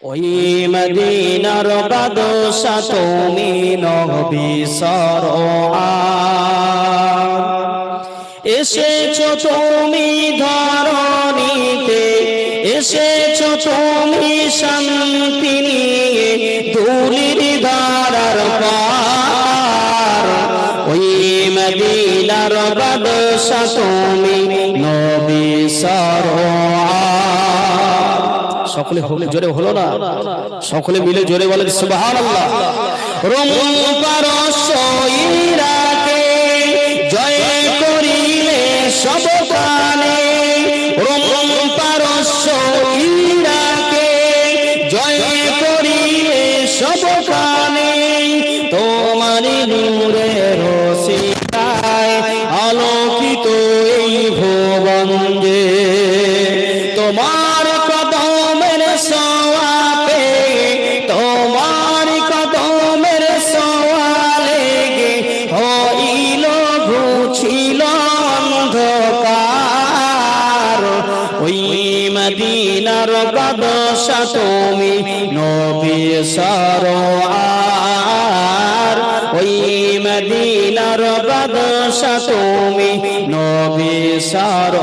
ওই মদিনার বাদশা তুমি নবী সরওয়ার, এসেছো তুমি ধরণীতে, এসেছো তুমি শান্তি নিয়ে ধুলির ধারার পার। ওই মদিনার বাদশা তুমি নবী সরওয়ার। সকলে হলে জোরে হলো না, সকলে মিলে জোরে বলেন সুবহানাল্লাহ। রোম পারস্য ইরাকে জয় করিলে সব প্রাণে, রোম পারস্য ইরাকে জয় করিলে সব প্রাণে, তোমারই নূরের রোশনায় আলোকিত এই ভুবন যে, তোমার কদমের ছোঁয়াতে, তোমার কদমের ছোঁয়া লেগে হইল ঘুছিল অন্ধকার। ওই মদিনার বাদশা তুমি নবী সরওয়ার, ওই মদিনার বাদশা তুমি নবী সরওয়ার।